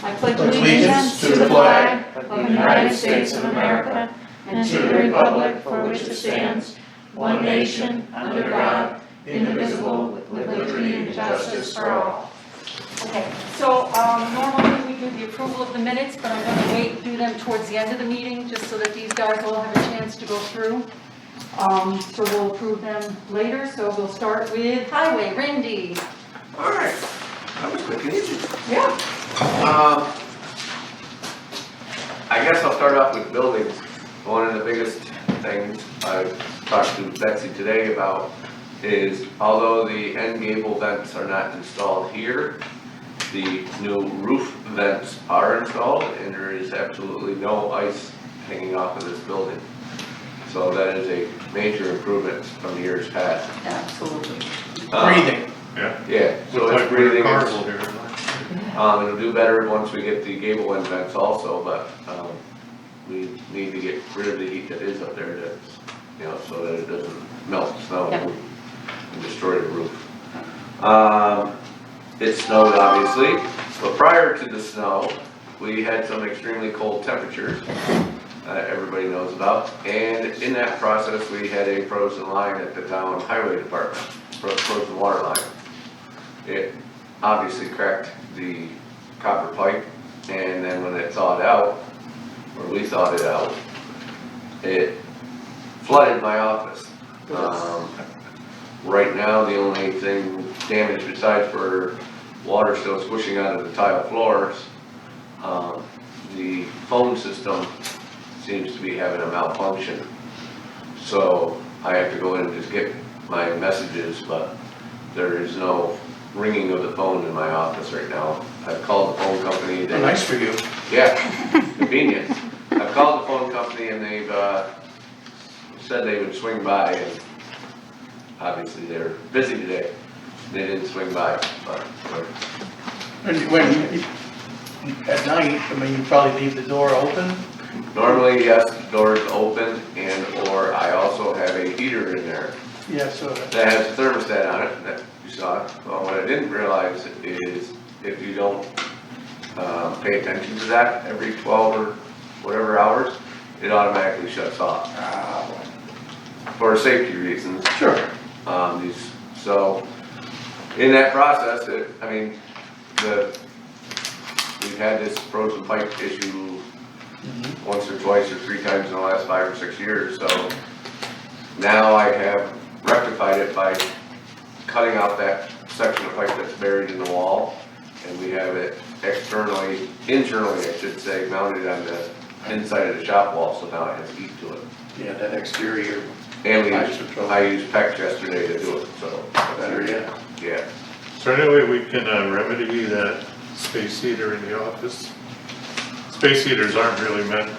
I pledge allegiance to the flag of the United States of America and to the republic for which it stands, one nation, under God, indivisible, with liberty and justice for all. Okay, so normally we do the approval of the minutes, but I'm going to wait and do them towards the end of the meeting, just so that these guys will have a chance to go through. So we'll approve them later, so we'll start with Highway, Randy. All right, that was quick and easy. Yeah. I guess I'll start off with buildings. One of the biggest things I talked to Betsy today about is, although the end gable vents are not installed here, the new roof vents are installed, and there is absolutely no ice hanging off of this building. So that is a major improvement from years past. Absolutely. Breathing. Yeah, so it's Like breathing. Carnival here. It'll do better once we get the gable end vents also, but we need to get rid of the heat that is up there, that's, you know, so that it doesn't melt snow Yeah. and destroy the roof. It snowed obviously, but prior to the snow, we had some extremely cold temperatures that everybody knows about, and in that process, we had a frozen line at the town highway department, frozen water line. It obviously cracked the copper pipe, and then when it thawed out, or we thawed it out, it flooded my office. Right now, the only thing damaged besides for water still squishing onto the tile floors, the phone system seems to be having a malfunction. So I have to go in and just get my messages, but there is no ringing of the phone in my office right now. I've called the phone company. Oh, nice for you. Yeah, convenient. I've called the phone company and they've said they would swing by, and obviously they're busy today. They didn't swing by, but When, at night, I mean, you probably leave the door open? normally, yes, the door's open, and or I also have a heater in there Yeah, so that has a thermostat on it that you saw. Well, what I didn't realize is if you don't pay attention to that every 12 or whatever hours, it automatically shuts off for safety reasons. sure. So in that process, we've had this frozen pipe issue once or twice or three times in the last 5 or 6 years. So now I have rectified it by cutting out that section of pipe that's buried in the wall, and we have it internally I should say, mounted on the inside of the shop wall, so now it has heat to it. Yeah, that exterior. And Nice control. I used PEX yesterday to do it, so. Better, yeah. Yeah. Is there any way we can remedy that space heater in the office? Space heaters aren't really meant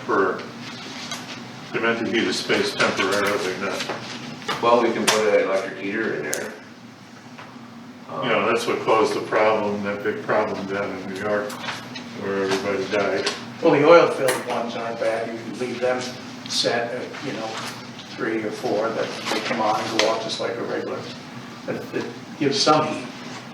they're meant to heat a space temporarily, not, Well, we can put an electric heater in there. you know, that's what caused the problem, that big problem down in New York, where everybody died. Well, the oil-filled ones aren't bad. You can leave them set at, 3 or 4, that they come on and go off just like a regular. It gives some heat.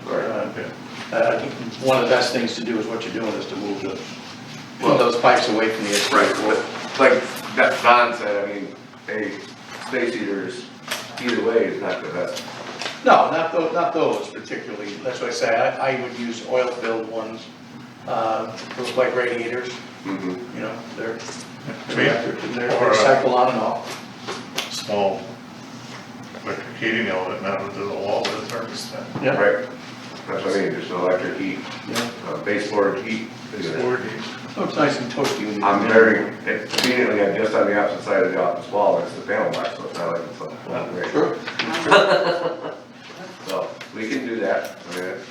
I think one of the best things to do is what you're doing is to move those pipes away from the Right, exterior. but like that Don said, I mean, a space heater is, either way, is not the best. No, not those particularly. That's what I say. I would use oil-filled ones, those like radiators. Mm-hmm. They're Or, cycle on and off. Small electric heating element mounted to the wall with a thermostat. Yeah. Right. That's what I mean, just an electric heat, Yeah. baseboard heat. Baseboard heat. Oh, it's nice and toasty when you. I'm conveniently, I'm just on the opposite side of the office wall, it's the panel box, so it's not like it's like, great. Sure. So, we can do that, I mean, it's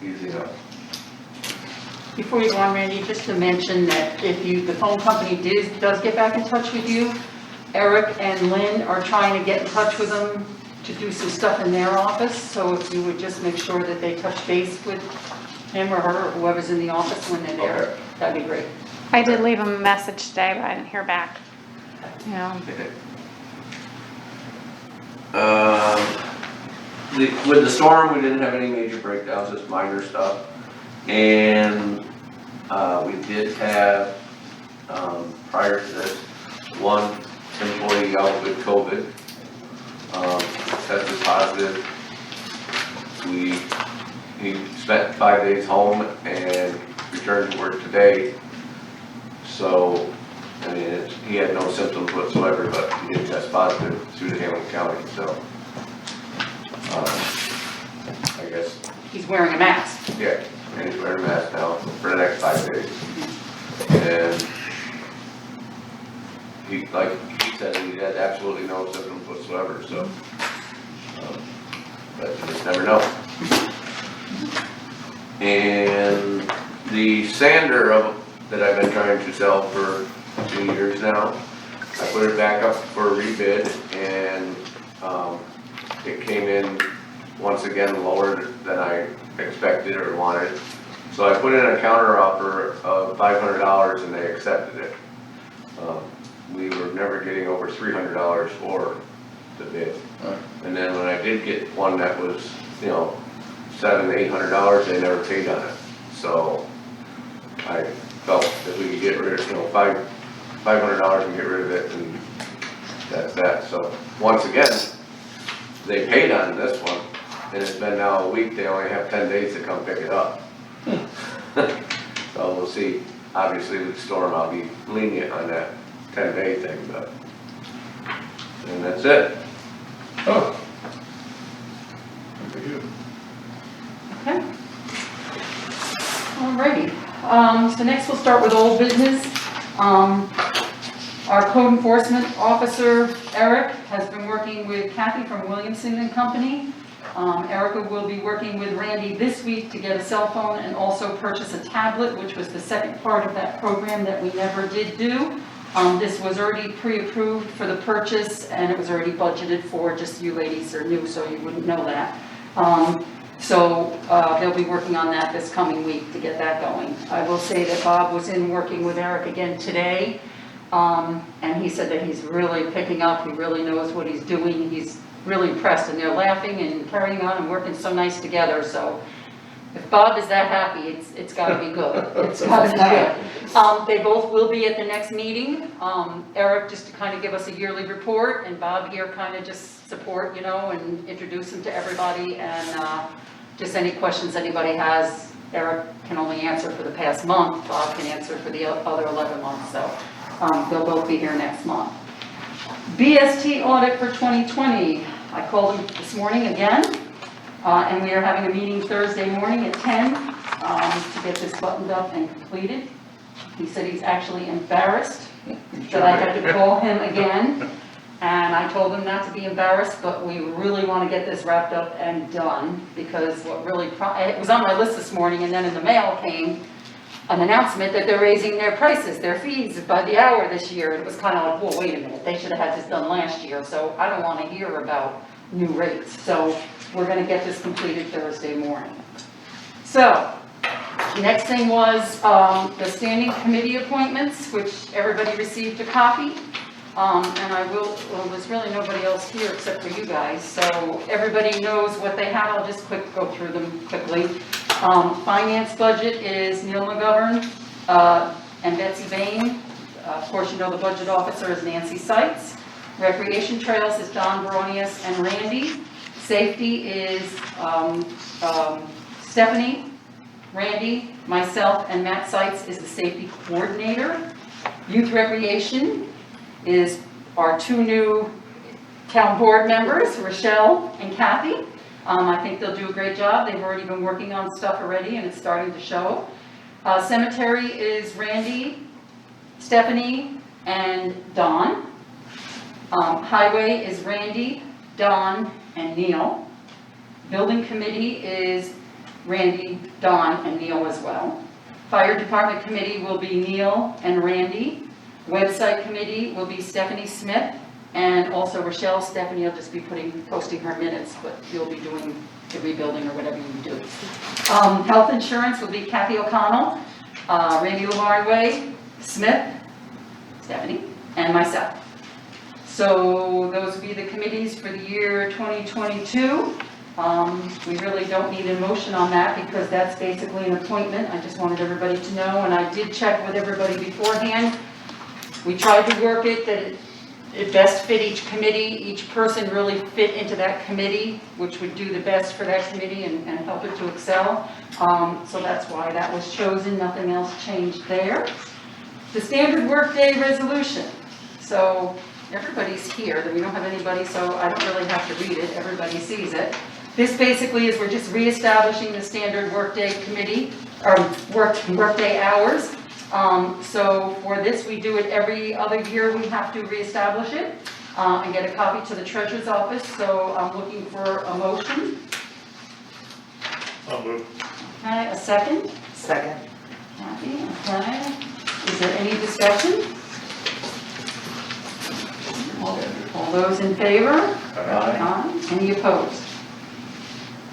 easy enough. Before you go on, Randy, just to mention that if the phone company does get back in touch with you, Eric and Lynn are trying to get in touch with them to do some stuff in their office, so if you would just make sure that they touch base with him or her, or whoever's in the office when they're there, Okay. that'd be great. I did leave him a message today, but I didn't hear back. Yeah. With the storm, we didn't have any major breakdowns, just minor stuff. And We did have, prior to this, one employee out with COVID, tested positive. He spent 5 days home and returned to work today. So, I mean, he had no symptoms whatsoever, but he did test positive through the Hamilton County, so. I guess, He's wearing a mask. yeah, and he's wearing a mask now for the next 5 days. And he said he had absolutely no symptoms whatsoever, so. But you just never know. And the sander that I've been trying to sell for 2 years now, I put it back up for a rebid, and it came in once again lower than I expected or wanted. So I put in a counter offer of $500 and they accepted it. We were never getting over $300 for the bid. And then when I did get one that was, $700 to $800, they never paid on it. So I felt that we could get rid of, $500 and get rid of it, and that's that. So once again, they paid on this one, and it's been now a week. They only have 10 days to come pick it up. So we'll see. Obviously with the storm, I'll be lenient on that 10-day thing, and that's it. Oh. Very good. Okay. Alrighty, so next we'll start with old business. Our code enforcement officer, Eric, has been working with Kathy from Williamson and Company. Erica will be working with Randy this week to get a cell phone and also purchase a tablet, which was the second part of that program that we never did do. This was already pre-approved for the purchase, and it was already budgeted for, just you ladies are new, so you wouldn't know that. So they'll be working on that this coming week to get that going. I will say that Bob was in working with Eric again today, and he said that he's really picking up, he really knows what he's doing, he's really impressed, and they're laughing and carrying on and working so nice together. So if Bob is that happy, it's got to be good. It's got to be good. They both will be at the next meeting. Eric just to kind of give us a yearly report, and Bob here kind of just support, and introduce him to everybody, and just any questions anybody has. Eric can only answer for the past month. Bob can answer for the other 11 months. So they'll both be here next month. Bst Audit for 2020. I called him this morning again. And we are having a meeting Thursday morning at 10 to get this buttoned up and completed. He said he's actually embarrassed that I had to call him again. And I told him not to be embarrassed, but we really want to get this wrapped up and done, because what really, it was on my list this morning, and then in the mail came an announcement that they're raising their prices, their fees by the hour this year. It was kind of like, well, wait a minute, they should have had this done last year, so I don't want to hear about new rates. So we're going to get this completed Thursday morning. So, next thing was the standing committee appointments, which everybody received a copy. And well, there's really nobody else here except for you guys, so everybody knows what they have. I'll just go through them quickly. Finance budget is Neil McGovern and Betsy Bain. Of course, you know the budget officer is Nancy Seitz. Recreation Trails is Don Baronius and Randy. Safety is Stephanie, Randy, myself, and Matt Seitz is the safety coordinator. Youth Recreation is our two new town board members, Rochelle and Kathy. I think they'll do a great job. They've already been working on stuff already, and it's starting to show. Cemetery is Randy, Stephanie, and Don. Highway is Randy, Don, and Neil. Building committee is Randy, Don, and Neil as well. Fire department committee will be Neil and Randy. Website committee will be Stephanie Smith, and also Rochelle. Stephanie will just be posting her minutes, but you'll be doing the rebuilding or whatever you do. Health insurance will be Kathy O'Connell, Randy Lavarnway, Smith, Stephanie, and myself. So those will be the committees for the year 2022. We really don't need a motion on that because that's basically an appointment. I just wanted everybody to know, and I did check with everybody beforehand. We tried to work it that it best fit each committee, each person really fit into that committee, which would do the best for that committee and help it to excel. So that's why that was chosen, nothing else changed there. The standard workday resolution. So everybody's here, we don't have anybody, so I don't really have to read it, everybody sees it. This basically is we're just reestablishing the standard workday committee, or workday hours. So for this, we do it every other year, we have to reestablish it and get a copy to the treasurer's office. So I'm looking for a motion. I'll move. Okay, a second? Second. Kathy, okay. Is there any discussion? All those in favor? Aye. Any opposed?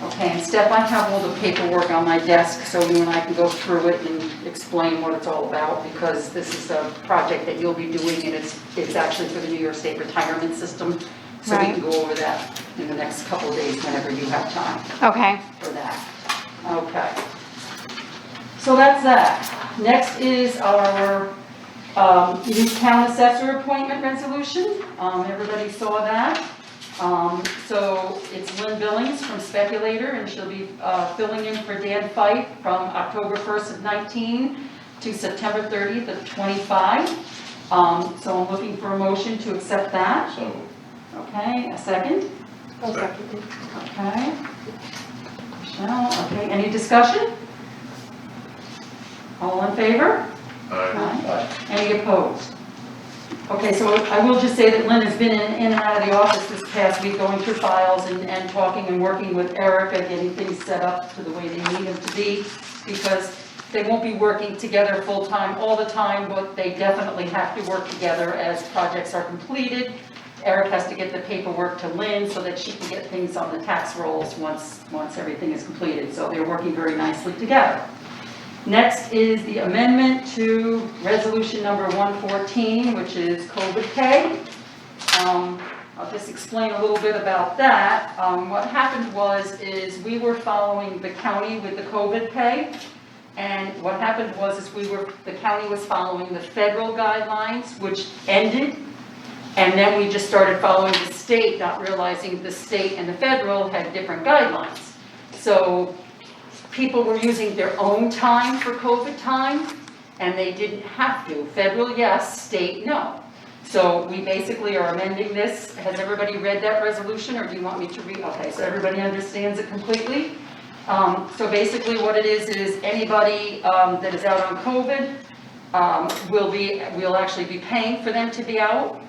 Okay, and Steph, I have all the paperwork on my desk so you and I can go through it and explain what it's all about, because this is a project that you'll be doing, and it's actually for the New York State retirement system. So we can go over that in the next couple of days whenever you have time Okay. for that. Okay. So that's that. Next is our new town assessor appointment resolution. Everybody saw that. So it's Lynn Billings from Speculator, and she'll be filling in for Dan Fife from October 1st of 19 to September 30th of 25. So I'm looking for a motion to accept that. So, Okay, a second? Okay. Michelle, okay, any discussion? All in favor? Aye. Any opposed? Okay, so I will just say that Lynn has been in and out of the office this past week, going through files and talking and working with Erica, getting things set up to the way they need them to be, because they won't be working together full-time all the time, but they definitely have to work together as projects are completed. Eric has to get the paperwork to Lynn so that she can get things on the tax rolls once everything is completed. So they're working very nicely together. Next is the amendment to resolution number 114, which is COVID pay. I'll just explain a little bit about that. What happened is we were following the county with the COVID pay. And what happened was the county was following the federal guidelines, which ended. And then we just started following the state, not realizing the state and the federal had different guidelines. So people were using their own time for COVID time, and they didn't have to. Federal, yes, state, no. So we basically are amending this. Has everybody read that resolution, or do you want me to read? Okay, so everybody understands it completely. So basically what it is anybody that is out on COVID we'll actually be paying for them to be out.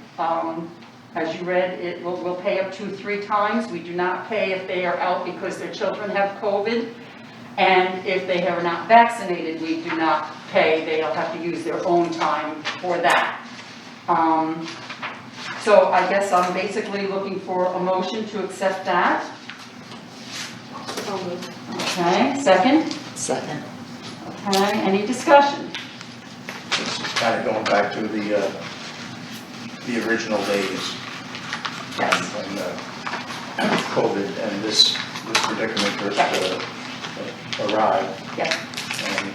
As you read, we'll pay up to 3 times. We do not pay if they are out because their children have COVID. And if they are not vaccinated, we do not pay. They'll have to use their own time for that. So I guess I'm basically looking for a motion to accept that. Okay, second? Second. Okay, any discussion? this is kind of going back to the original days. Yes. When COVID and this predicament first arrived. Yes. And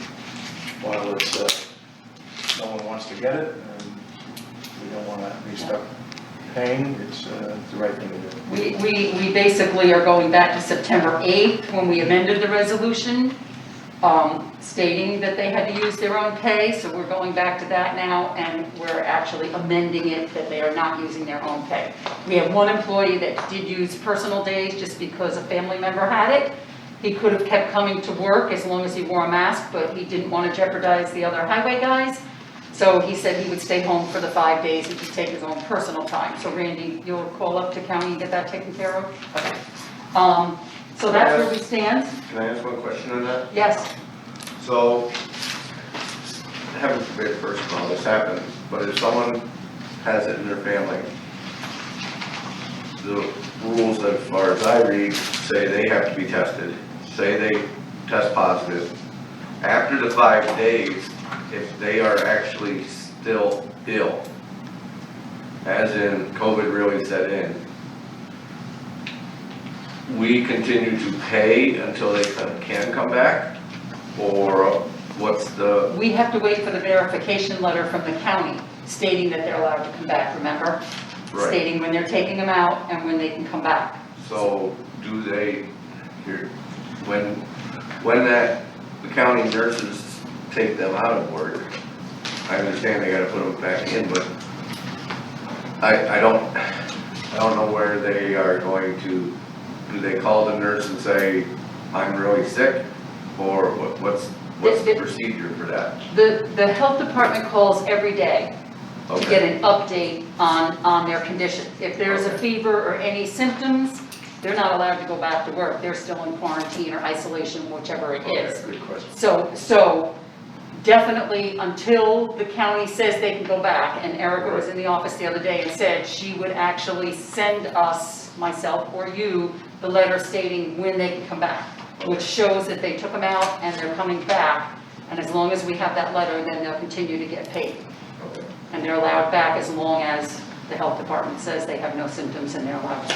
while it's, no one wants to get it, and we don't want to be stuck paying, it's the right thing to do. We basically are going back to September 8th when we amended the resolution, stating that they had to use their own pay. So we're going back to that now, and we're actually amending it that they are not using their own pay. We have one employee that did use personal days just because a family member had it. He could have kept coming to work as long as he wore a mask, but he didn't want to jeopardize the other highway guys. So he said he would stay home for the 5 days and just take his own personal time. So Randy, you'll call up to county and get that taken care of? Okay. So that's where we stand. Can I ask one question on that? Yes. So, heaven forbid, first of all, this happens, but if someone has it in their family, the rules, as far as I read, say they have to be tested, say they test positive. After the 5 days, if they are actually still ill, as in COVID really set in, we continue to pay until they can come back? Or what's the, We have to wait for the verification letter from the county stating that they're allowed to come back, remember? Right. Stating when they're taking them out and when they can come back. so do they, here, when the county nurses take them out of work, I understand they gotta put them back in, but I don't know where they are going to, do they call the nurse and say, I'm really sick? Or what's the procedure for that? The health department calls every day to Okay. get an update on their condition. If there's a fever or any symptoms, they're not allowed to go back to work. They're still in quarantine or isolation, whichever it is. Okay, good question. So definitely until the county says they can go back, and Erica was in the office the other day and said she would actually send us, myself or you, the letter stating when they can come back, which shows that they took them out and they're coming back. And as long as we have that letter, then they'll continue to get paid. Okay. And they're allowed back as long as the health department says they have no symptoms and they're allowed to.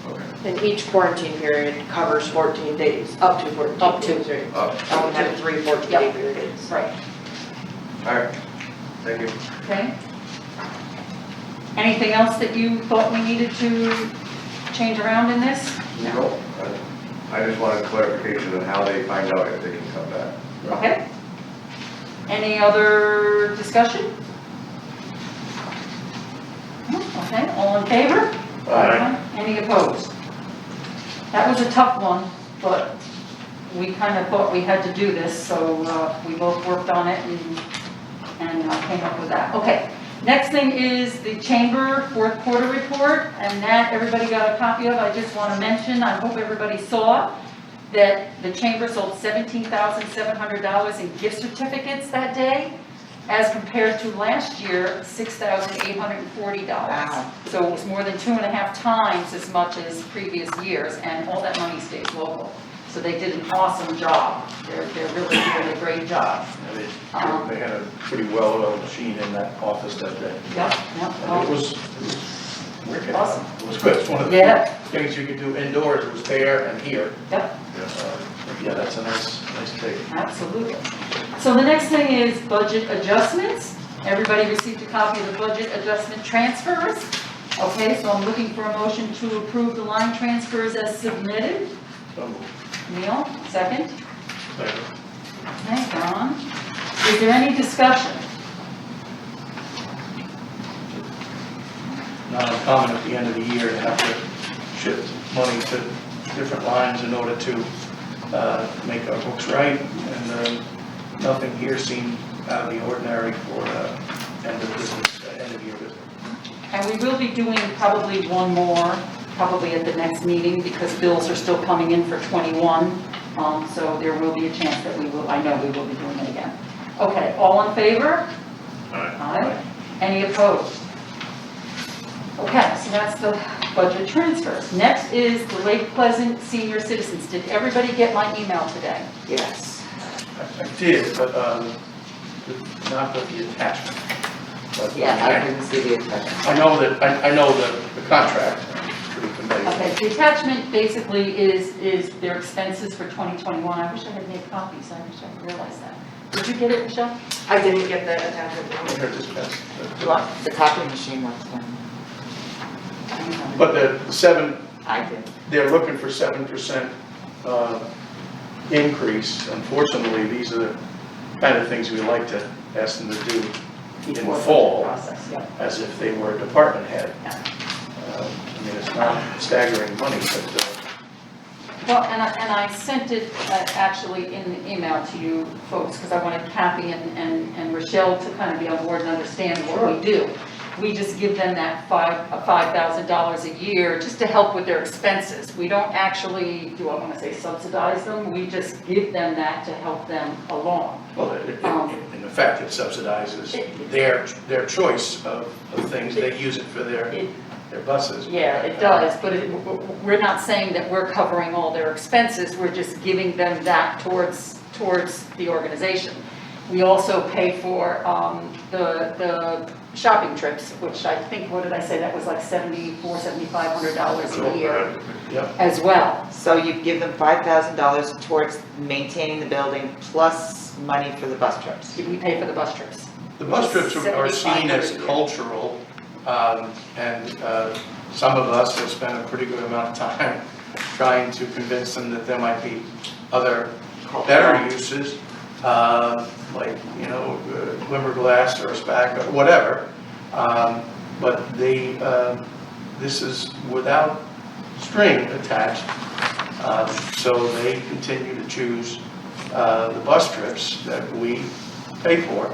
Okay. And each quarantine period covers 14 days, up to 14 Up to. days, right? Up. I would have 3 14-day Yep. periods. Right, Alright, thank you. okay? Anything else that you thought we needed to change around in this? No, I just wanted clarification on how they find out if they can come back. Okay. Any other discussion? Okay, all in favor? Aye. Any opposed? That was a tough one, but we kind of thought we had to do this, so we both worked on it and came up with that. Okay, next thing is the chamber fourth quarter report, and that everybody got a copy of. I just want to mention, I hope everybody saw that the chamber sold $17,700 in gift certificates that day, as compared to last year, $6,840. Wow. So it was more than 2.5 times as much as previous years, and all that money stays local. So they did an awesome job. They're really doing a great job. Yeah, they had a pretty well-oiled machine in that office that day. Yep, And it was working. Awesome. It was good. It's one of the Yeah. things you could do indoors. It was there and here. Yep, Yeah, that's a nice take. absolutely. So the next thing is budget adjustments. Everybody received a copy of the budget adjustment transfers. Okay, so I'm looking for a motion to approve the line transfers as submitted. So, Neil, second. Second. Okay, Don. Is there any discussion? not uncommon at the end of the year to have to shift money to different lines in order to make our books right, and nothing here seemed out of the ordinary for end of year business. And we will be doing probably one more, probably at the next meeting, because bills are still coming in for 21. So there will be a chance that we will, I know we will be doing it again. Okay, all in favor? Aye. Aye. Any opposed? Okay, so that's the budget transfers. Next is the Lake Pleasant Senior Citizens. Did everybody get my email today? Yes. I did, but not with the attachment. But Yeah, I didn't see the attachment. I know that, I know the contract, pretty familiar. Okay, the attachment basically is their expenses for 2021. I wish I had made copies, I wish I realized that. Did you get it, Michelle? I didn't get the attachment. Here, this best. The copy machine works then. But the seven, I did. they're looking for 7% increase. Unfortunately, these are the kind of things we like to ask them to do in the Before fall, Process, yeah. as if they were a department head. Yeah. I mean, it's not staggering money, but Well, and I sent it actually in the email to you folks, because I wanted Kathy and Rochelle to kind of be on board and understand what we do. We just give them that $5,000 a year just to help with their expenses. We don't actually, do I want to say subsidize them? We just give them that to help them along. well, in effect, it subsidizes their choice of things. They use it for their buses. Yeah, it does, but we're not saying that we're covering all their expenses. We're just giving them that towards the organization. We also pay for the shopping trips, which I think, what did I say, that was like $7,500 a year Yep. as well. So you give them $5,000 towards maintaining the building plus money for the bus trips. We pay for the bus trips. The bus trips are seen as 7,500 a year. cultural, and some of us have spent a pretty good amount of time trying to convince them that there might be other better uses, like, you know, glimmerglass or a SPAC or whatever. But this is without string attached, so they continue to choose the bus trips that we pay for.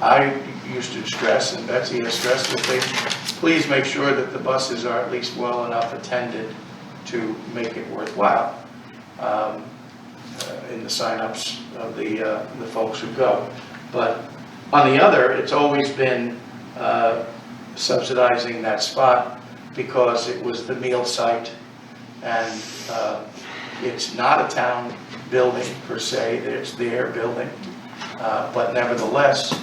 I used to stress, and Betsy has stressed, that they please make sure that the buses are at least well enough attended to make it worthwhile in the signups of the folks who go. But on the other, it's always been subsidizing that spot because it was the meal site, and it's not a town building per se, it's their building, but nevertheless,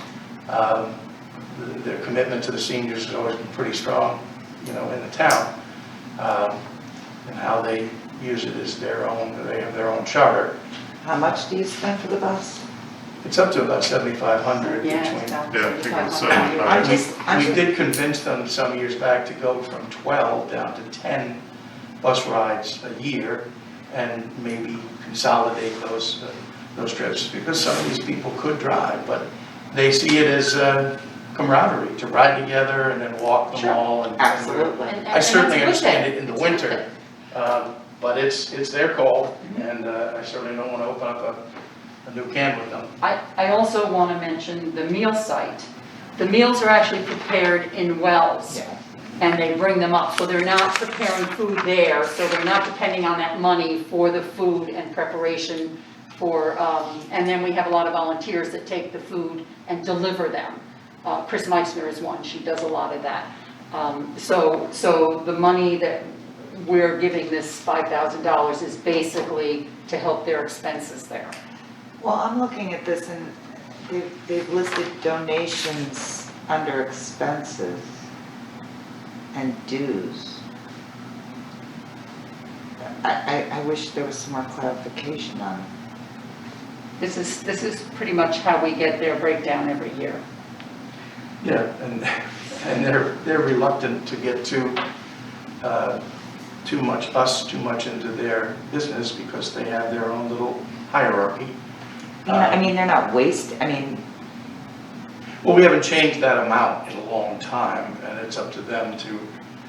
their commitment to the seniors has always been pretty strong, you know, in the town, and how they use it as their own. They have their own charter. How much do you spend for the bus? It's up to about $7,500 Yeah, between. it's about Yeah, I think it's $7,500. We did convince them some years back to go from 12 down to 10 bus rides a year and maybe consolidate those trips, because some of these people could drive, but they see it as camaraderie to ride together and then walk the Sure. mall. And Absolutely. I certainly that's a good understand thing. it in the It's a good winter, thing. but it's their call, and I certainly don't want to open up a new can with them. I also want to mention the meal site. The meals are actually prepared in wells, and they bring them up. So they're not preparing food there, so they're not depending on that money for the food and preparation for, and then we have a lot of volunteers that take the food and deliver them. Chris Meissner is one, she does a lot of that. So the money that we're giving this $5,000 is basically to help their expenses there. Well, I'm looking at this and they've listed donations under expenses and dues. I wish there was some more clarification on it. This is pretty much how we get their breakdown every year. Yeah, and they're reluctant to get too much into their business because they have their own little hierarchy. I mean, they're not Well, we haven't changed that amount in a long time, and it's up to them to,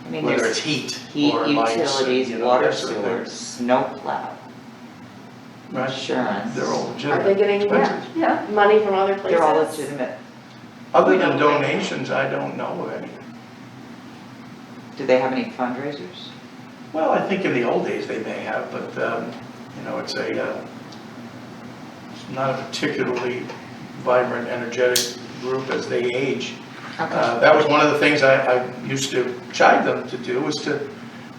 I mean, whether there's it's heat heat, or lights, utilities, you know, water, that sort of thing. sewers, snowplow, Right? insurance. They're all Are legitimate. they getting expenses. Yeah. money from other places? They're all legitimate. Other We than don't- donations, I don't know of any. Do they have any fundraisers? Well, I think in the old days they may have, but, you know, it's not a particularly vibrant, energetic group as they age. That was one of the things I used to chide them to do, was to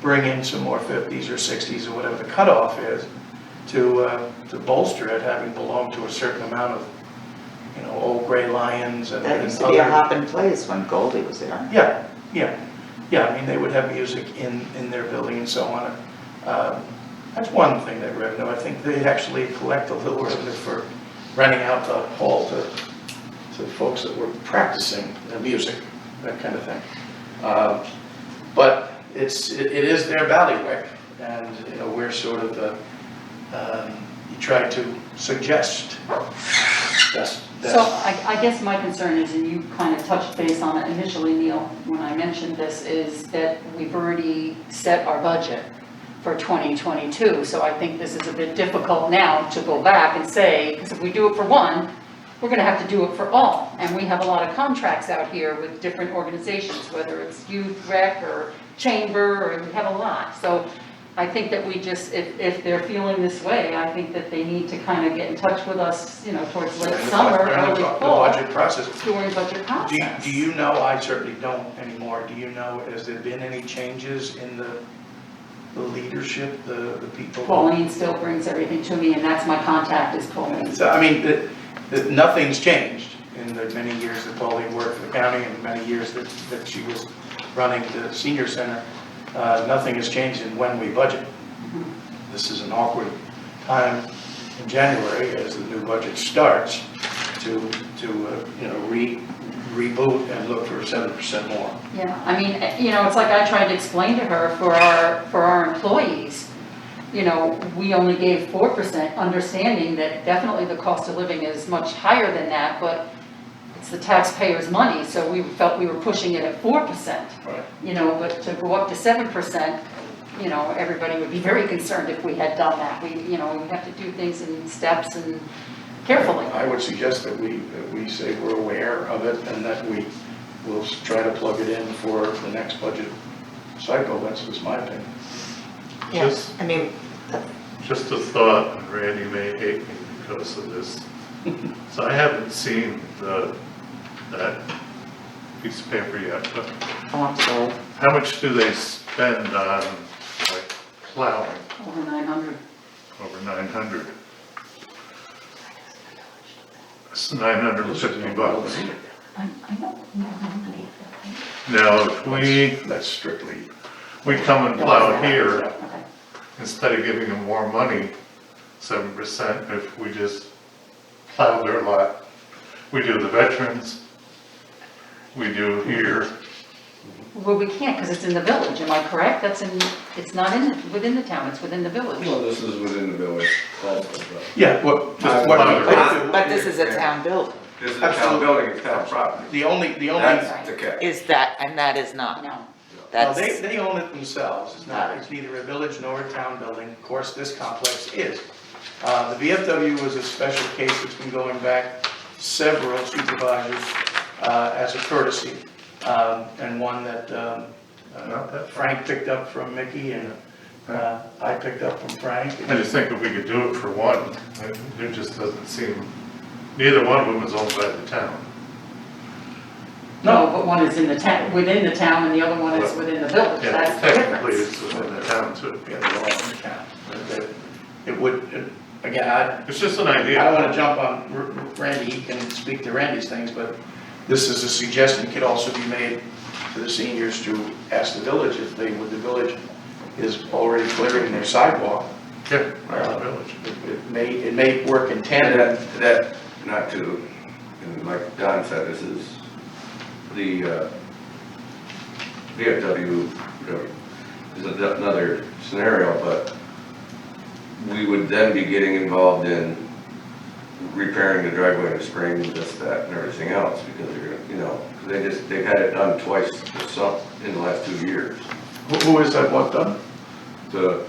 bring in some more 50s or 60s or whatever the cutoff is, to bolster it, having belonged to a certain amount of, you know, old gray lions and That used to be a other- hopping place when Goldie was there. Yeah, I mean, they would have music in their building and so on. That's one thing that revenue, I think they actually collect a little revenue for renting out the hall to folks that were practicing their music, that kind of thing. But it is their bailiwick, and, you know, we're sort of you try to suggest best. So I guess my concern is, and you kind of touched base on it initially, Neil, when I mentioned this, is that we've already set our budget for 2022. So I think this is a bit difficult now to go back and say, because if we do it for one, we're going to have to do it for all. And we have a lot of contracts out here with different organizations, whether it's youth rec or chamber, or we have a lot. So I think that we just, if they're feeling this way, I think that they need to kind of get in touch with us, you know, towards late summer, early The fall, budget process. during budget process. Do you know, I certainly don't anymore, do you know, has there been any changes in the leadership, the people? Pauline still brings everything to me, and that's my contact, is Pauline. So, I mean, nothing's changed in the many years that Pauline worked for the county and the many years that she was running the senior center, nothing has changed in when we budget. This is an awkward time in January as the new budget starts to reboot and look for 7% more. Yeah, I mean, it's like I tried to explain to her for our employees, we only gave 4%, understanding that definitely the cost of living is much higher than that, but it's the taxpayers' money, so we felt we were pushing it at 4%. Right. But to go up to 7%, everybody would be very concerned if we had done that. We have to do things in steps and carefully. I would suggest that we say we're aware of it and that we will try to plug it in for the next budget cycle. That's just my opinion. Yes, I mean, Just a thought, and Randy may hate me because of this. So I haven't seen that piece of paper yet, but oh, I'm sorry. how much do they spend on like plowing? Over 900. Over 900. It's $950. I don't know how many. Now, if That's strictly. we come and plow here, Okay. instead of giving them more money, 7%, if we just plow their lot. We do the veterans, we do here. Well, we can't because it's in the village, am I correct? It's not within the town, it's within the village. Well, this is within the village also, but Yeah, what But this is a town building, this is a town building, it's town property. the only, That's the catch. is that, and that is not. No. no, That's, they own it themselves. It's neither a village nor a town building. Of course, this complex is. The VFW was a special case that's been going back several supervisors as a courtesy, and one that Frank picked up from Mickey and I picked up from Frank. I just think if we could do it for one, there just doesn't seem, neither one of them is owned by the town. No, but one is in the town, within the town, and the other one is within the village, Yeah, that's the technically difference. it's within the town too. Yeah, they're all in the town. It would, again, It's just an I idea. don't want to jump on Randy, he can speak to Randy's things, but this is a suggestion, could also be made to the seniors to ask the village if the village is already clearing their sidewalk. Yeah, right, the village. It may work in And tandem. that, not to, and like Don said, this is the VFW is another scenario, but we would then be getting involved in repairing the driveway in the spring, this, that, and everything else, because they're, they've had it done twice in the last 2 years. Who is that, what done? The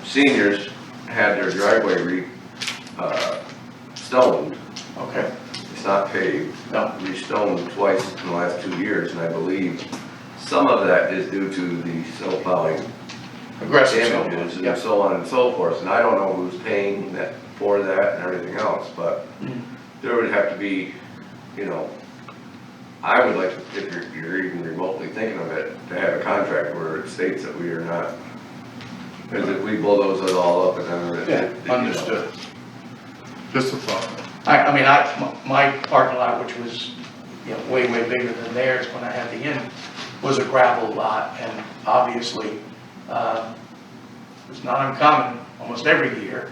seniors had their driveway stoned. Okay, It's not paved. no, Restoned twice in the last 2 years, and I believe some of that is due to the snow plowing aggressive. damages Yeah. and so on and so forth. And I don't know who's paying that for that and everything else, but there would have to be, I would like, if you're even remotely thinking of it, to have a contract where it states that we are not, because if we bulldoze it all up and then. Yeah, understood. Just a thought. My parking lot, which was, way bigger than theirs when I had the inn, was a gravel lot, and obviously, it's not uncommon, almost every year,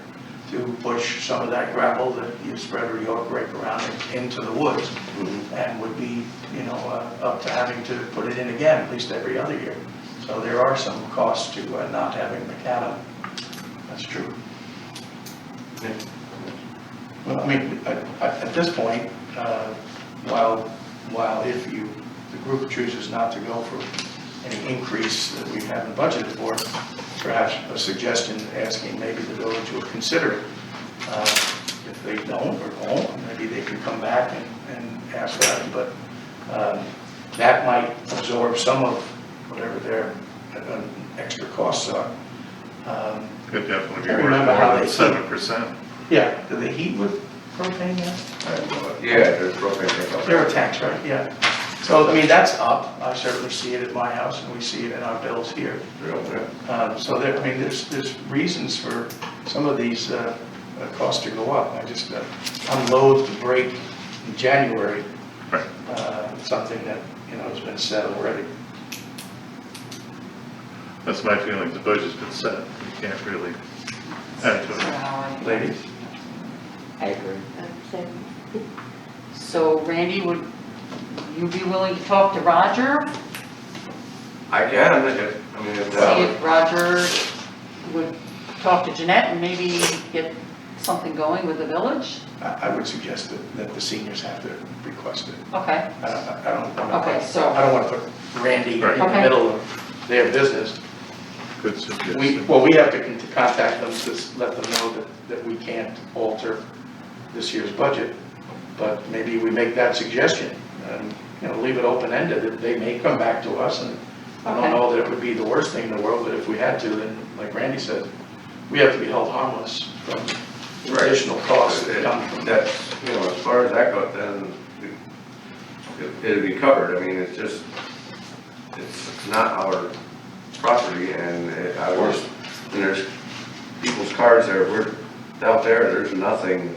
to push some of that gravel that you spread or York rake around it into the woods, and would be, up to having to put it in again, at least every other year. So there are some costs to not having macadam. That's true. Well, at this point, while if the group chooses not to go for any increase that we haven't budgeted for, perhaps a suggestion asking maybe the village will consider it. If they don't or won't, maybe they can come back and ask that, but that might absorb some of whatever their extra costs are. Could definitely be I worth remember how more they than 7%. Yeah, do they heat with propane yet? Yeah, there's propane. There are tanks, right, yeah. So, that's up, I certainly see it at my house, and we see it in our bills here. So there, there's reasons for some of these costs to go up. I just, I'm loath to break in January, Right. something that, has been said already. That's my feeling, the budget's been set, you can't really add to it. Ladies? I agree. So Randy, would you be willing to talk to Roger? I can, if See if Roger would talk to Jeanette and maybe get something going with the village? I would suggest that the seniors have to request it. Okay, I don't want to. Okay, so- I don't want to put Randy in the Okay. middle of their business. Good suggestion. We have to contact them to let them know that we can't alter this year's budget. But maybe we make that suggestion and, leave it open-ended. They may come back to us, and I don't Okay. know that it would be the worst thing in the world, but if we had to, then, like Randy said, we have to be held harmless from additional costs that come from that. that's, as far as that goes, then it'd be covered. I mean, it's not our property, and and there's people's cars there, we're out there's nothing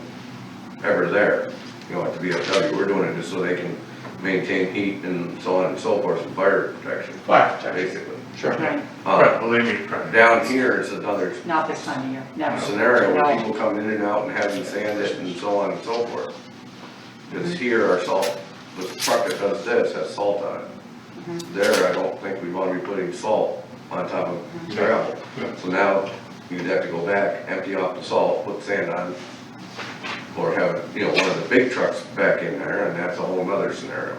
ever there, at the VFW. We're doing it just so they can maintain heat and so on and so forth, and fire protection, Fire protection. basically. Sure. right, Right, well, they meet Friday. Down here is another not this time of year, no. scenario where No. people come in and out and having sand it and so on and so forth. Because here our salt, the truck that does this has salt on it. There, I don't think we want to be putting salt on top of gravel. So now you'd have to go back, empty off the salt, put sand on, or have, one of the big trucks back in there, and that's a whole nother scenario.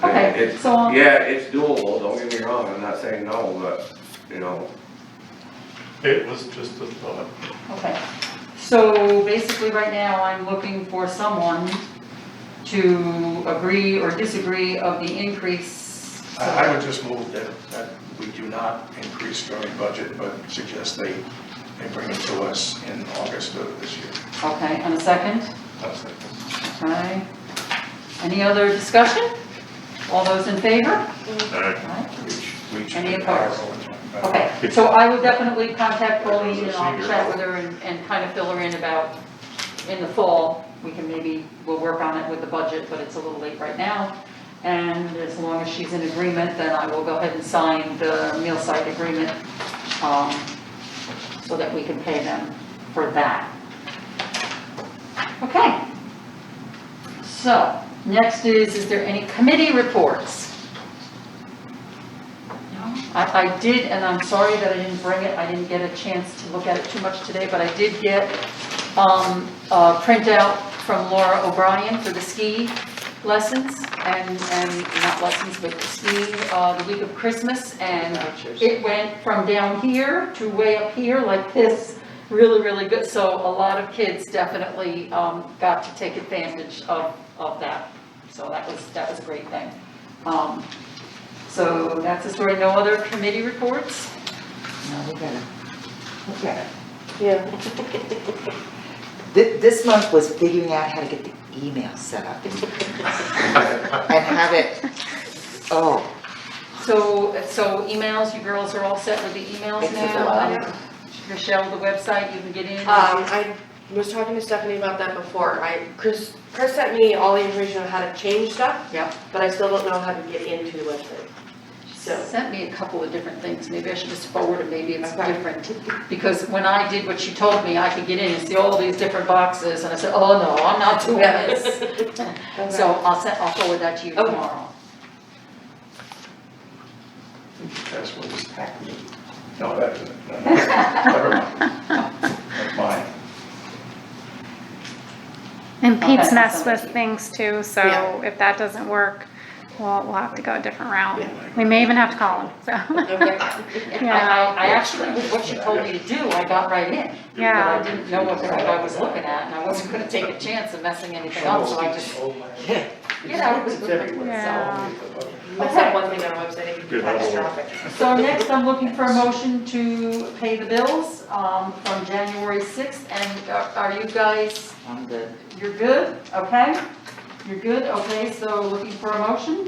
Okay, It's- so- Yeah, it's doable, don't get me wrong, I'm not saying no, but, It was just a thought. Okay, so basically right now I'm looking for someone to agree or disagree of the increase. I would just move that we do not increase during budget, but suggest they bring it to us in August of this year. Okay, and a second? That's it. Okay. Any other discussion? All those in favor? All right. Reach Any the opposed? power. Okay, so I will definitely contact Pauline and I'll chat with her and kind of fill her in about, in the fall, we'll work on it with the budget, but it's a little late right now. And as long as she's in agreement, then I will go ahead and sign the meal site agreement, so that we can pay them for that. Okay. So, next is there any committee reports? No? I did, and I'm sorry that I didn't bring it, I didn't get a chance to look at it too much today, but I did get a printout from Laura O'Brien for the ski lessons, and not lessons, but ski, the week of Christmas, and it went from down here to way up here like this, really, really good. So a lot of kids definitely got to take advantage of that. So that was a great thing. So that's the story. No other committee reports? No, we gotta. Okay. Yeah. This month was figuring out how to get the email set up and have it, So emails, you girls are all set with the emails It took a while. now? Michelle, the website, you can get in? I was talking to Stephanie about that before. Chris sent me all the information on how to change stuff, Yep. but I still don't know how to get into the website. So, Sent me a couple of different things, maybe I should just forward it, maybe it's Okay. different. Because when I did what she told me, I could get in and see all these different boxes, and I said, oh no, I'm not doing this. So I'll forward that to you Okay. tomorrow. That's what was happening. No, that isn't it. No, never mind. That's mine. And Pete's Okay. messed with things too, so Yeah. if that doesn't work, we'll have to go a different route. We may even have to call him, so. okay. Yeah. I actually, with what she told me to do, I got right in. Yeah. But I didn't know what the heck I was looking at, and I wasn't gonna take a chance of messing anything up, so I just, it was Yeah. That's that one thing on our website, it can be Good. catastrophic. So next, I'm looking for a motion to pay the bills, from January 6th, and are you guys, I'm good. you're good, okay? You're good, okay, so looking for a motion?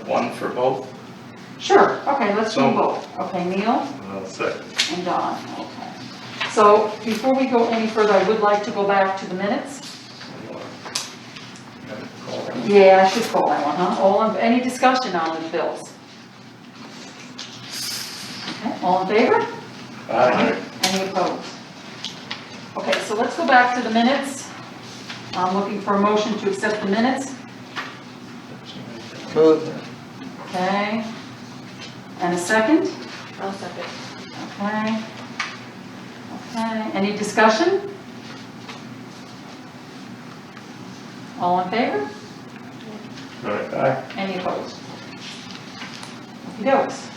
One for both. Sure, okay, let's do So- both. Okay, Neil Second. and Don, okay. So before we go any further, I would like to go back to the minutes. Yeah, I should call that one, huh? Any discussion on the bills? Okay, all in favor? Any opposed? Okay, so let's go back to the minutes. I'm looking for a motion to accept the minutes. Move. Okay. And a second? I'll second. Okay. Okay, any discussion? All in favor? Any opposed? Okey-dokes.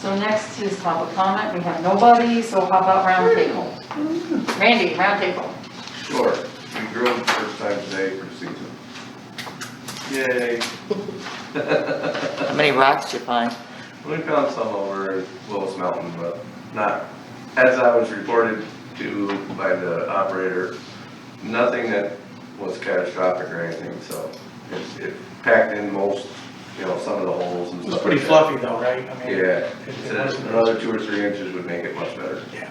So next is public comment. We have nobody, so how about round table? Randy, round table. Sure, we drilled the first time today for the season. Yay. How many rocks did you find? We found some over at Willis Mountain, but not, as I was reported to by the operator, nothing that was catastrophic or anything, so it packed in most, some of the holes and It stuff. was pretty like fluffy though, right? I that. mean, Yeah, it wasn't- another 2 or 3 inches would make it much better, Yeah.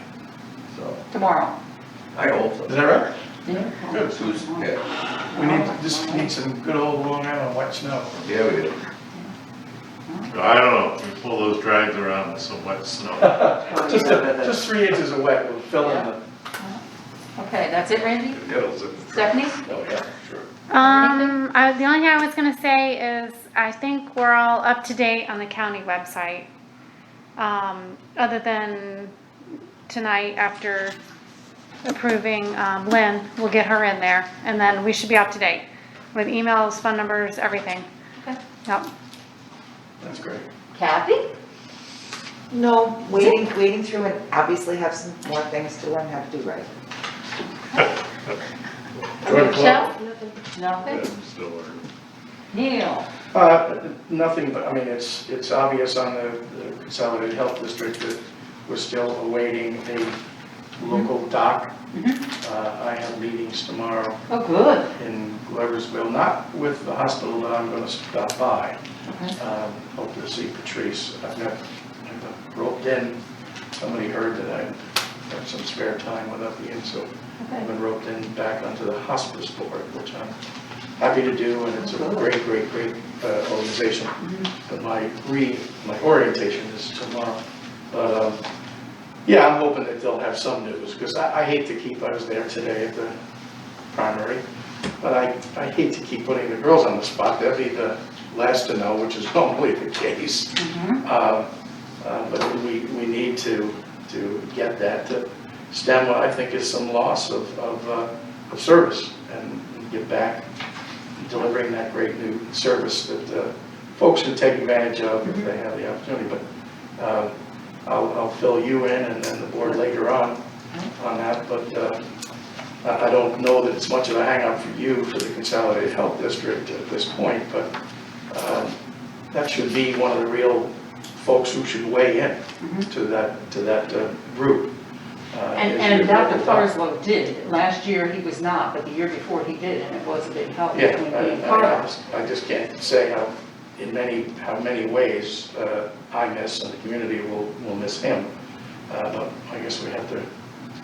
so, Tomorrow. I hope so. Is that right? Yeah. Yeah, We just need some good old Long Island wet snow. yeah, we did. I don't know, we pull those drags around with some wet snow. Just 3 inches of wet will fill in the, Okay, that's it, Randy? Hills of- Stephanie? oh yeah, sure. The only thing I was gonna say is, I think we're all up to date on the county website. Other than tonight after approving, Lynn, we'll get her in there, and then we should be up to date with emails, phone numbers, everything. Okay. Yep. That's great. Kathy? No, wading through and obviously have some more things to learn how to do right. Michelle? Nothing. Nothing? I'm still learning. Neil? Nothing, but, I mean, it's obvious on the Consolidated Health District that we're still awaiting a local doc. I have meetings tomorrow Oh, good. in Gloversville, not with the hospital, but I'm gonna stop by. Okay. Hope to see Patrice. I've got roped in, somebody heard that I have some spare time without being, so I've Okay. been roped in back onto the hospice board, which I'm happy to do, and it's a great organization. But my orientation is tomorrow. But, yeah, I'm hoping that they'll have some news, because I hate to keep, I was there today at the primary, but I hate to keep putting the girls on the spot. They'll be the last to know, which is normally the case. But we need to get that to stem what I think is some loss of service and get back delivering that great new service that folks can take advantage of if they have the opportunity. But I'll fill you in and then the board later on that. But I don't know that it's much of a hang up for you for the Consolidated Health District at this point, but that should be one of the real folks who should weigh in to that group. And Dr. Farslow did. Last year he was not, but the year before he did, and it was a big help. Yeah, between being part of it. I just can't say how many ways I miss and the community will miss him. But I guess we have to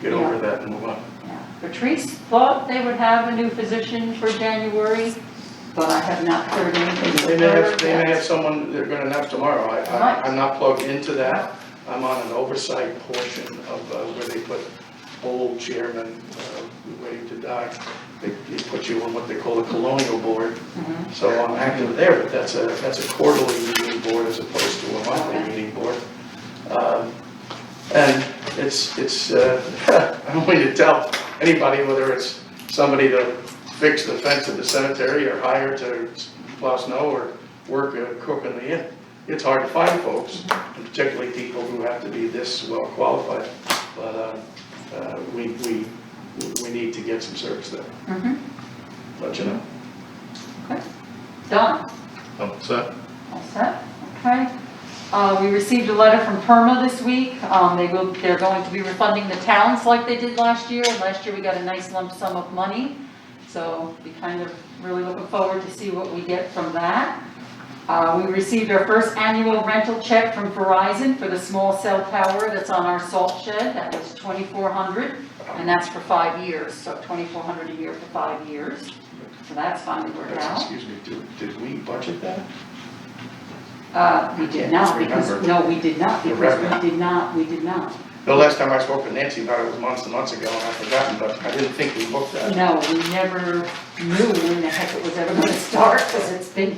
get over that and move on. Yeah. Patrice thought they would have a new physician for January, but I have not heard anything. They may have someone they're gonna announce tomorrow. I'm not plugged into that. I'm on an oversight portion of where they put old chairman waiting to die. They put you on what they call a colonial board. So I'm active there, but that's a quarterly meeting board as opposed to a monthly meeting board. And it's I don't mean to tell anybody whether it's somebody to fix the fence at the cemetery or hire to plow snow or work a cook in the inn. It's hard to find folks, and particularly people who have to be this well qualified. But we need to get some service there. Let you know. Okay. Done. I'm set. All set, okay. We received a letter from PERMA this week. They're going to be refunding the towns like they did last year. Last year we got a nice lump sum of money. So be kind of really looking forward to see what we get from that. We received our first annual rental check from Verizon for the small cell tower that's on our salt shed. That was $2,400, and that's for 5 years. So $2,400 a year for 5 years. So that's finally worked out. Excuse me, did we budget that? We did not, because, Remember. no, we did not, The because revenue. we did not. The last time I spoke with Nancy about it was months and months ago, and I've forgotten, but I didn't think we booked that. No, we never knew when the heck it was ever gonna start, because it's been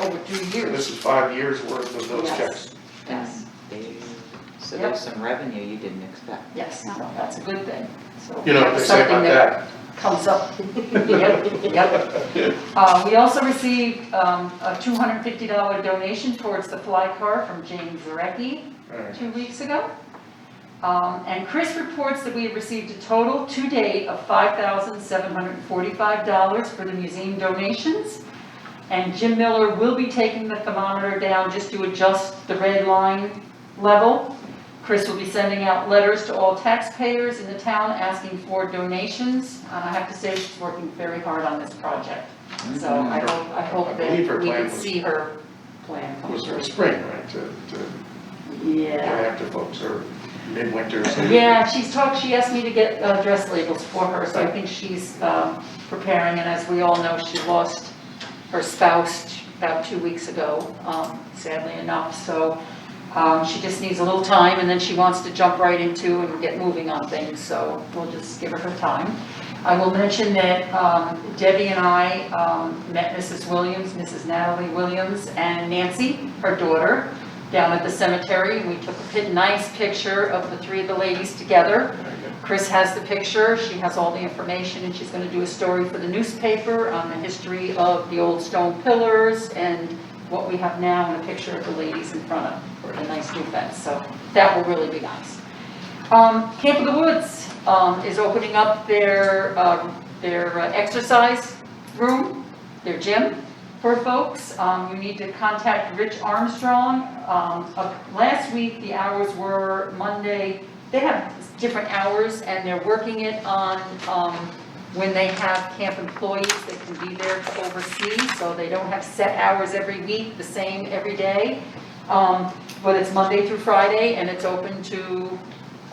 over 2 years. This is 5 years worth of those Yes. checks. Yes, So there's some revenue you didn't expect. yes, no, that's a good thing, so. You know what they that's say something about that? Comes up. Yep. We also received a $250 donation towards the fly car from James Zarecki Alright. 2 weeks ago. And Chris reports that we have received a total to date of $5,745 for the museum donations. And Jim Miller will be taking the thermometer down just to adjust the red line level. Chris will be sending out letters to all taxpayers in the town asking for donations. And I have to say, she's working very hard on this project. So I hope I that believe her we plan can was- see her plan It come was through. for spring, right, to Yeah. get after folks, or midwinter or something? Yeah, she asked me to get dress labels for her, so I think she's preparing, and as we all know, she lost her spouse about 2 weeks ago, sadly enough, so she just needs a little time, and then she wants to jump right into and get moving on things, so we'll just give her time. I will mention that Debbie and I met Mrs. Williams, Mrs. Natalie Williams, and Nancy, her daughter, down at the cemetery. We took a nice picture of the three of the ladies together. Chris has the picture, she has all the information, and she's gonna do a story for the newspaper on the history of the old stone pillars and what we have now, and a picture of the ladies in front of a nice new fence, so that will really be nice. Camp of the Woods is opening up their exercise room, their gym for folks. You need to contact Rich Armstrong. Last week, the hours were Monday, they have different hours, and they're working it on when they have camp employees that can be there to oversee, so they don't have set hours every week, the same every day. But it's Monday through Friday, and it's open to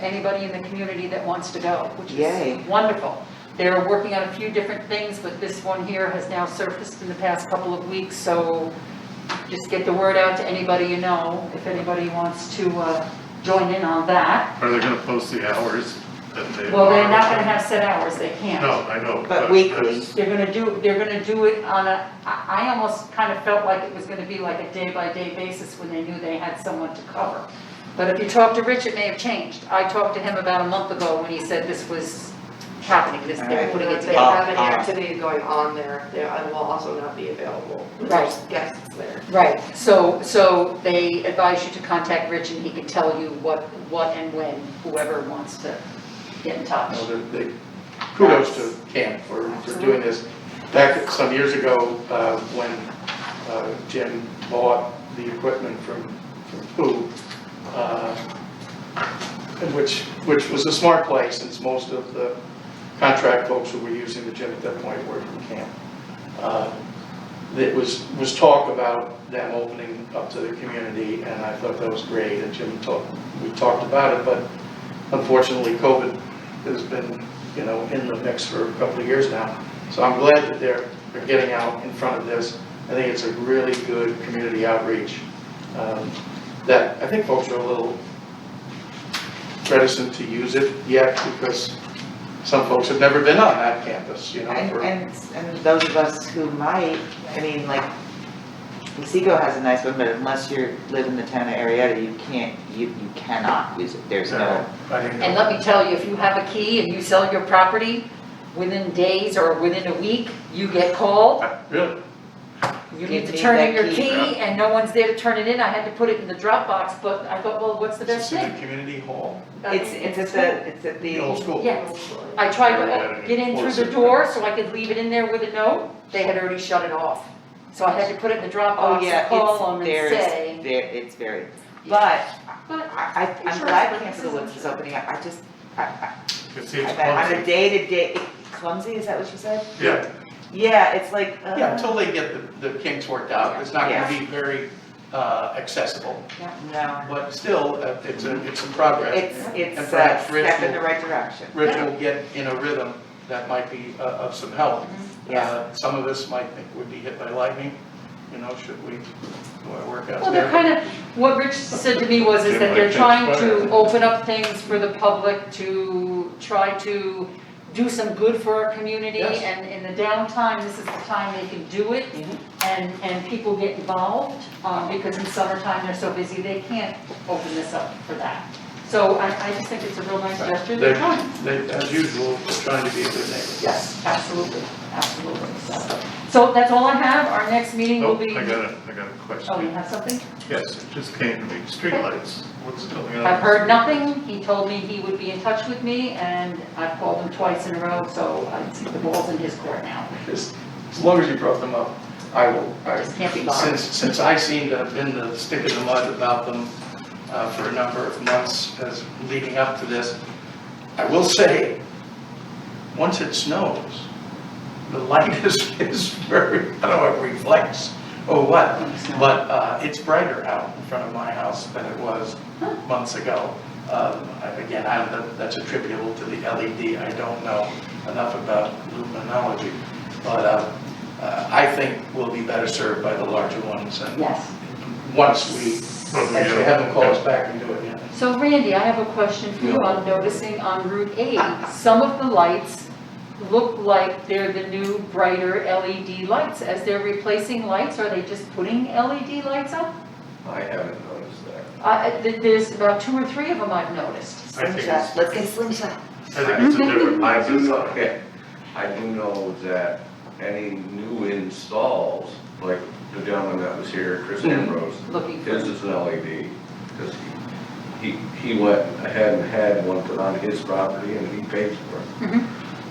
anybody in the community that wants to go, which Yay. is wonderful. They're working on a few different things, but this one here has now surfaced in the past couple of weeks, so just get the word out to anybody you know, if anybody wants to join in on that. Are they gonna post the hours that they? Well, they're not gonna have set hours, they can't. No, I know. But weekly. that's- They're gonna do it on I almost kind of felt like it was gonna be like a day-by-day basis when they knew they had someone to cover. But if you talk to Rich, it may have changed. I talked to him about a month ago when he said this was happening, they were putting it They together. have any activities going on there, they will also not be available. Right. There's guests there. Right, so they advise you to contact Rich, and he can tell you what and when, whoever wants to get in touch. No, kudos to camp for doing this. Back some years ago, when Jim bought the equipment from Pooh, which was a smart play, since most of the contract folks who were using the gym at that point were from camp. It was talk about them opening up to the community, and I thought that was great, and we talked about it, but unfortunately COVID has been, in the mix for a couple of years now. So I'm glad that they're getting out in front of this. I think it's a really good community outreach, that I think folks are a little reticent to use it yet, because some folks have never been on that campus, And those of us who might, Seago has a nice one, but unless you live in the town of Arietta, you cannot use it. There's no. And let me tell you, if you have a key and you sell your property, within days or within a week, you get called. Really? You Give need to me turn in that your key. key, and no one's there to turn it in. I had to put it in the Dropbox, but I thought, well, what's the best It's in the thing? community hall, It's at the the. old school. Yes. I tried to get in through the door so I could leave it in there with a note. They had already shut it off. So I had to put it in the Oh, Dropbox, yeah, call them and it's say. it's very, but But I'm Sure, glad but Camp of this the is- Woods is opening up. It seems On a clumsy. day-to-day, clumsy, is that what you said? Yeah, Yeah, it's like. Yeah, until they get the kinks worked out, it's not Yeah. gonna be very accessible, No, but still, it's a progress. it's And a perhaps Rich step in the will- right direction. Rich will get in a rhythm that might be of some help. Some of us might think would be hit by lightning, should we work out there? Well, they're kind of, what Rich said to me was is that they're trying to open up things for the public to try to do some good for our community, Yes. and in the downtime, this is the time they can do it, and people get involved, because in summertime, they're so busy, they can't open this up for that. So I just think it's a real nice gesture they're trying. As usual, they're trying to be a good neighbor. Yes, absolutely, absolutely. So that's all I have. Our next meeting will Oh, be. I got a question. Oh, you have something? Yes, it just came to me, streetlights, what's going on? I've heard nothing. He told me he would be in touch with me, and I've called him twice in a row, so I think the ball's in his court now. As long as you brought them up, I will. Just can't be bothered. Since I seem to have been the stick in the mud about them for a number of months as leading up to this, I will say, once it snows, the light is very, I don't know if it reflects or what, but it's brighter out in front of my house than it was months ago. Again, that's attributable to the LED. I don't know enough about luminology, but I think we'll be better served by the larger ones. And Yes. once we actually have them call us back and do it, yeah. So Randy, I have a question for you. I'm noticing on Route 8, some of the lights look like they're the new brighter LED lights. As they're replacing lights, are they just putting LED lights up? I haven't noticed that. There's about 2 or 3 of them I've noticed. I think Slingshot, it's, let's get slingshot. I think it's a different I do know, mindset. I do know that any new installs, like the gentleman that was here, Chris Ambrose, Looking for. his is an LED, because he went ahead and had one put on his property and he paid for it.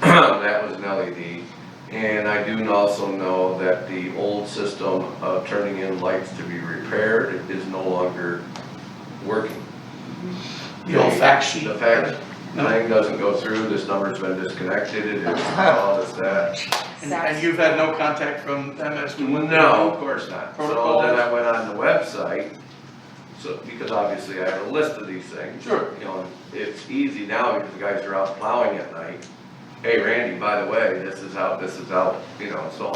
That was an LED. And I do also know that the old system of turning in lights to be repaired is no longer working. The old fact sheet. The fact thing doesn't go through, this number's been disconnected, it is all this, that. And you've had no contact from them as to what? No, of course not. So Protocols? then I went on the website, so, because obviously I have a list of these things. Sure. It's easy now because the guys are out plowing at night. Hey Randy, by the way, this is out, so on and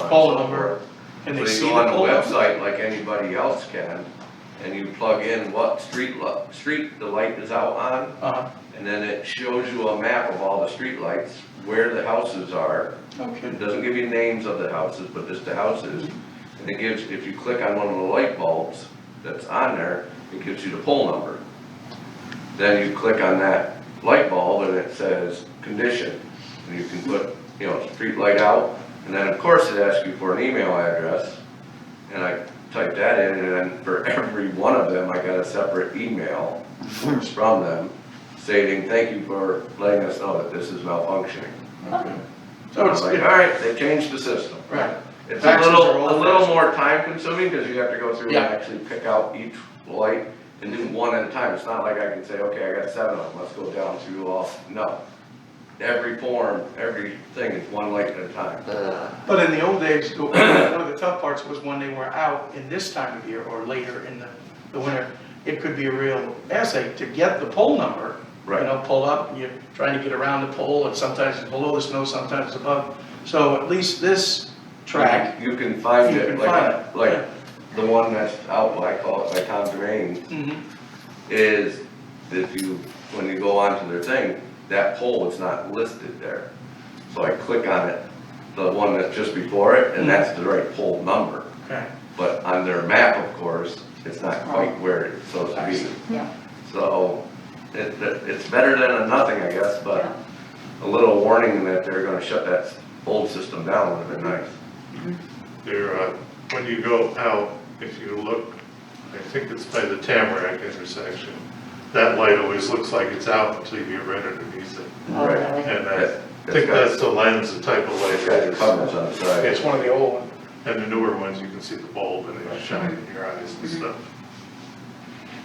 Pole so number. forth. Can So they you see go the on the pole number? website like anybody else can, and you plug in what street the light is out on, and then it shows you a map of all the street lights, where the houses are. Okay. It doesn't give you names of the houses, but just the houses. And it gives, if you click on one of the light bulbs that's on there, it gives you the pole number. Then you click on that light bulb and it says condition. And you can put, street light out. And then of course it asks you for an email address. And I typed that in, and then for every one of them, I got a separate email from them stating, thank you for letting us know that this is malfunctioning. Okay. So So it's it's, like, all right, they changed the system. right. It's Faxes are a old little fashioned. more time consuming because you have to go through and Yeah. actually pick out each light and do one at a time. It's not like I can say, okay, I got 7 of them, let's go down through all. No. Every form, everything is one light at a time. But in the old days, one of the tough parts was when they were out in this time of year or later in the winter, it could be a real essay to get the pole number. Right. Pull up, and you're trying to get around the pole, and sometimes it's below the snow, sometimes it's above. So at least this track, You can find you it, can find it. like the one that's out, I call it by Tom Germain, Mhm. is when you go onto their thing, that pole is not listed there. So I click on it, the one that's just before it, and that's the right pole number. Okay. But on their map, of course, it's not quite where it's supposed to be. Yeah. So it's better than a nothing, I guess, but a little warning that they're gonna shut that old system down would have been nice. When you go out, if you look, I think it's by the Tamarack intersection, that light always looks like it's out until you get right underneath it. Oh, Right. really? And I think that's the lens, the type of light It's it got the is. covers on the side. It's one of the old ones. And the newer ones, you can see the bulb and it shine in your eyes and stuff.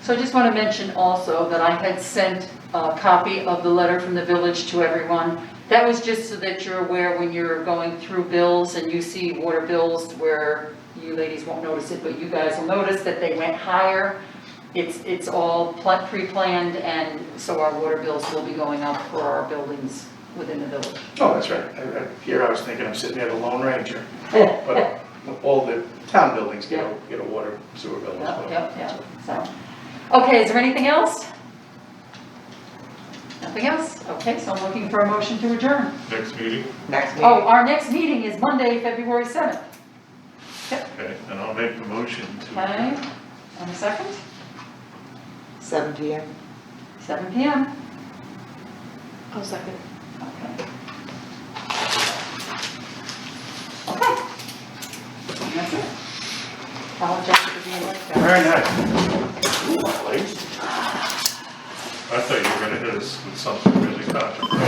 So I just want to mention also that I had sent a copy of the letter from the village to everyone. That was just so that you're aware when you're going through bills and you see water bills where you ladies won't notice it, but you guys will notice that they went higher. It's all pre-planned, and so our water bills will be going up for our buildings within the village. Oh, that's right. Here I was thinking I'm sitting at a Lone Ranger, Yep, but all the town buildings get a water sewer bill as well. yep, so. Okay, is there anything else? Nothing else? Okay, so I'm looking for a motion to adjourn. Next meeting, Next meeting. Oh, our next meeting is Monday, February 7th. okay, and I'll make the motion to. Okay, and a second? 7 PM. 7 PM. I'll second. Okay. Okay. And that's it. Apologize for being like that. Very nice. I thought you were gonna hit us with something really controversial.